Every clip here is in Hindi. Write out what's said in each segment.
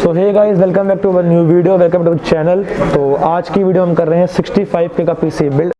So hey guys, welcome back to our new video, welcome to channel. तो आज की वीडियो हम कर रहे हैं 65K का पीसी बिल्ड।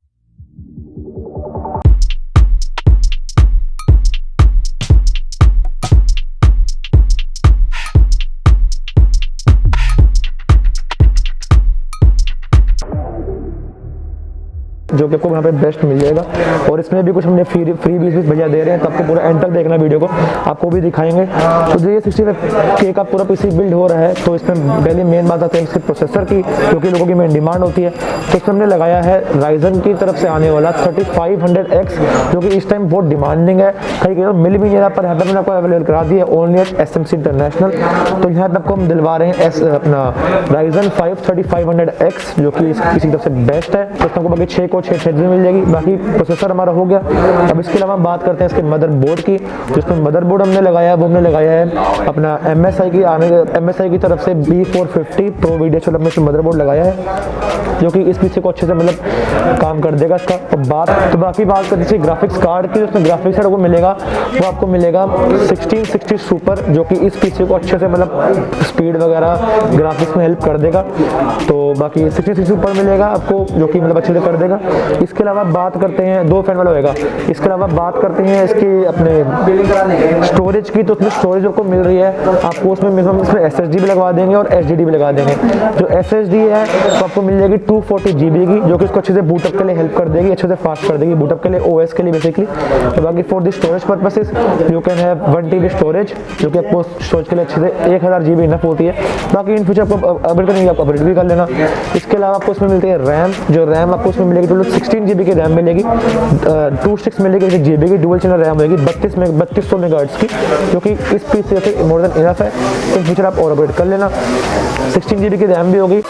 जो कि आपको यहाँ पे बेस्ट मिल जाएगा और इसमें भी कुछ हमने फ्री बीस भैया दे रहे हैं, तो आपको पूरा एंड तक देखना वीडियो को, आपको भी दिखाएंगे। तो जो ये 65K का पूरा पीसी बिल्ड हो रहा है, तो इसमें पहले मेन बात आती है इसके प्रोसेसर की, जो कि लोगों की मेन डिमांड होती है। तो इसमें हमने लगाया है राइजन की तरफ से आने वाला 3500X, जो कि इस टाइम बहुत डिमांडिंग है, कहीं कहीं मिल भी नहीं रहा, पर यहाँ पर मैंने आपको अवेलेबल करा दिया ओनली एट SMC इंटरनेशनल। तो यहाँ पर आपको हम दिलवा रहे हैं अपना राइजन 5 3500X, जो कि इसी की तरफ से बेस्ट है। तो आपको बाकी 6 मिल जाएगी। बाकी प्रोसेसर हमारा हो गया। अब इसके अलावा हम बात करते हैं इसके मदरबोर्ड की। जिसमें मदरबोर्ड हमने लगाया है, वो हमने लगाया है अपना MSI की तरफ से B450 Pro VDH हमने मदरबोर्ड लगाया है, जो कि इस पीसी को अच्छे से मतलब काम कर देगा इसका। तो बाकी बात करते हैं ग्राफिक्स कार्ड की। उसमें ग्राफिक्स कार्ड वो मिलेगा, वो आपको मिलेगा 1660 सुपर, जो कि इस पीसी को अच्छे से मतलब स्पीड वगैरह ग्राफिक्स में हेल्प कर देगा। तो बाकी 1660 सुपर मिलेगा आपको, जो कि मतलब अच्छे से कर देगा। इसके अलावा बात करते हैं 2 फैन वाला होगा। इसके अलावा बात करते हैं इसकी अपने स्टोरेज की। तो उसमें स्टोरेज आपको मिल रही है, आपको उसमें SSD भी लगवा देंगे और SSD भी लगा देंगे। जो SSD है तो आपको मिल जाएगी 240 GB की, जो कि इसको अच्छे से बूटअप के लिए हेल्प कर देगी, अच्छे से फास्ट कर देगी बूटअप के लिए, OS के लिए बेसिकली। तो बाकी for the storage purposes you can have 1 TB storage, जो कि आपको स्टोरेज के लिए अच्छे से 1000 GB इनफ होती है। बाकी इन फ्यूचर आपको अपडेट करेंगे, आपको अपडेट भी कर लेना। इसके अलावा आपको इसमें मिलती है रैम। जो रैम आपको इसमें मिलेगी 16 GB की रैम मिलेगी, 2 स्टिक्स मिलेगी, 1 GB की डुअल चैनल रैम होगी 3200 मेगाहर्ट्ज की, जो कि इस पीसी से मोर देन इनफ है। इन फ्यूचर आप और अपडेट कर लेना। 16 GB की रैम भी होगी।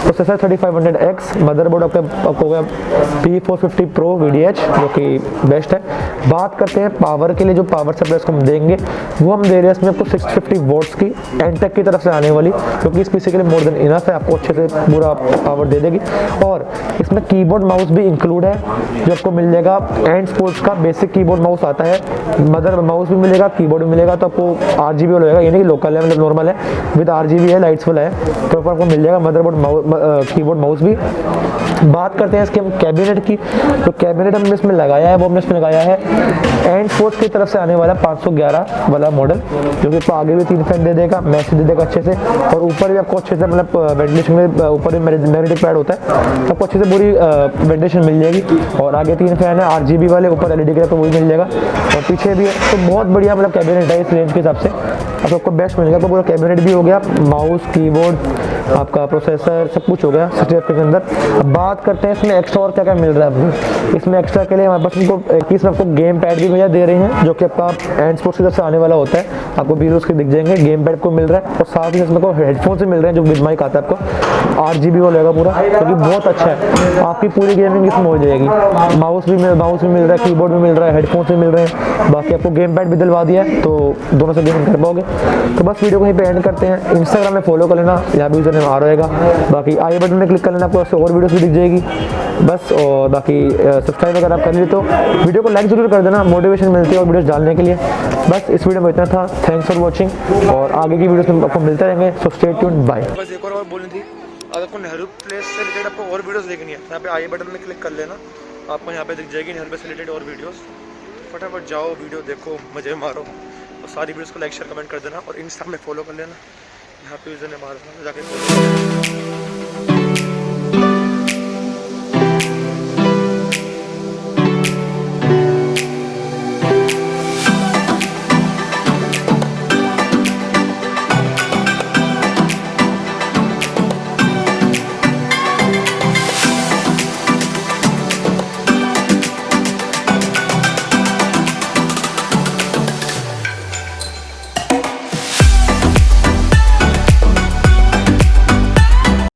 प्रोसेसर 3500X, मदरबोर्ड आपको हो गया B450 Pro VDH, जो कि बेस्ट है। बात करते हैं पावर के लिए। जो पावर सप्लाई को हम देंगे वो हम दे रहे हैं इसमें आपको 650 वोल्ट्स की एंटेक की तरफ से आने वाली, क्योंकि इस पीसी के लिए मोर देन इनफ है, आपको अच्छे से पूरा पावर दे देगी। और इसमें कीबोर्ड माउस भी इंक्लूड है, जो आपको मिल जाएगा एंड स्पोर्ट्स का बेसिक कीबोर्ड माउस आता है, मदर माउस भी मिलेगा, कीबोर्ड भी मिलेगा। तो आपको RGB वाला होगा, यानी कि लोकल है, मतलब नॉर्मल है, विद RGB है, लाइट्स वाला है। तो आपको मिल जाएगा मदरबोर्ड कीबोर्ड माउस भी। बात करते हैं इसके हम कैबिनेट की। तो कैबिनेट हमने इसमें लगाया है, वो हमने इसमें लगाया है एंड फोर्स की तरफ से आने वाला 511 वाला मॉडल, जो कि आपको आगे भी 3 फैन दे देगा, मैश दे देगा अच्छे से, और ऊपर भी आपको अच्छे से मतलब वेंटिलेशन में ऊपर भी मैग्नेटिक पैड होता है, तो आपको अच्छे से पूरी वेंटिलेशन मिल जाएगी। और आगे 3 फैन है RGB वाले, ऊपर LED के, तो वही मिल जाएगा, और पीछे भी है। तो बहुत बढ़िया मतलब कैबिनेट है इस रेंज के हिसाब से, अब आपको बेस्ट मिलेगा। तो पूरा कैबिनेट भी हो गया, माउस, कीबोर्ड, आपका प्रोसेसर, सब कुछ हो गया 65 के अंदर। अब बात करते हैं इसमें एक्स्ट्रा और क्या क्या मिल रहा है। इसमें एक्स्ट्रा के लिए हमारे पास आपको गेम पैड भी भैया दे रहे हैं, जो कि आपका हैंड स्पोर्ट्स की तरफ से आने वाला होता है, आपको भी उसके दिख जाएंगे। गेम पैड को मिल रहा है, और साथ ही इसमें हेडफोन से मिल रहे हैं, जो विद माइक आता है आपको, RGB वो लेगा पूरा, क्योंकि बहुत अच्छा है, आपकी पूरी गेमिंग इसमें हो जाएगी। माउस भी मिल रहा है, कीबोर्ड भी मिल रहा है, हेडफोन भी मिल रहे हैं, बाकी आपको गेम पैड भी दिलवा दिया है, तो दोनों से गेमिंग कर पाओगे। तो बस वीडियो को यहीं पे एंड करते हैं। इंस्टाग्राम में फॉलो कर लेना, यहाँ भी यूज़र नेम आ रहेगा। बाकी आई बटन में क्लिक कर लेना, आपको और वीडियोस भी दिख जाएगी बस। और बाकी सब्सक्राइब अगर आप कर लिए तो वीडियो को लाइक ज़रूर कर देना, मोटिवेशन मिलती है और वीडियोस डालने के लिए। बस इस वीडियो में इतना था। थैंक्स फॉर वॉचिंग और आगे की वीडियोस में आपको मिलते रहेंगे। So stay tuned, bye. बस एक और बोलनी थी, अगर आपको नेहरू प्लेस से रिलेटेड आपको और वीडियोस देखनी है यहाँ पे आई बटन में क्लिक कर लेना, आपको यहाँ पे दिख जाएगी नेहरू प्लेस से रिलेटेड और वीडियोस। फटाफट जाओ, वीडियो देखो, मज़े मारो और सारी वीडियोस को लाइक शेयर कमेंट कर देना और इंस्टा में फॉलो कर लेना, यहाँ पे यूज़र ने मारा जाके।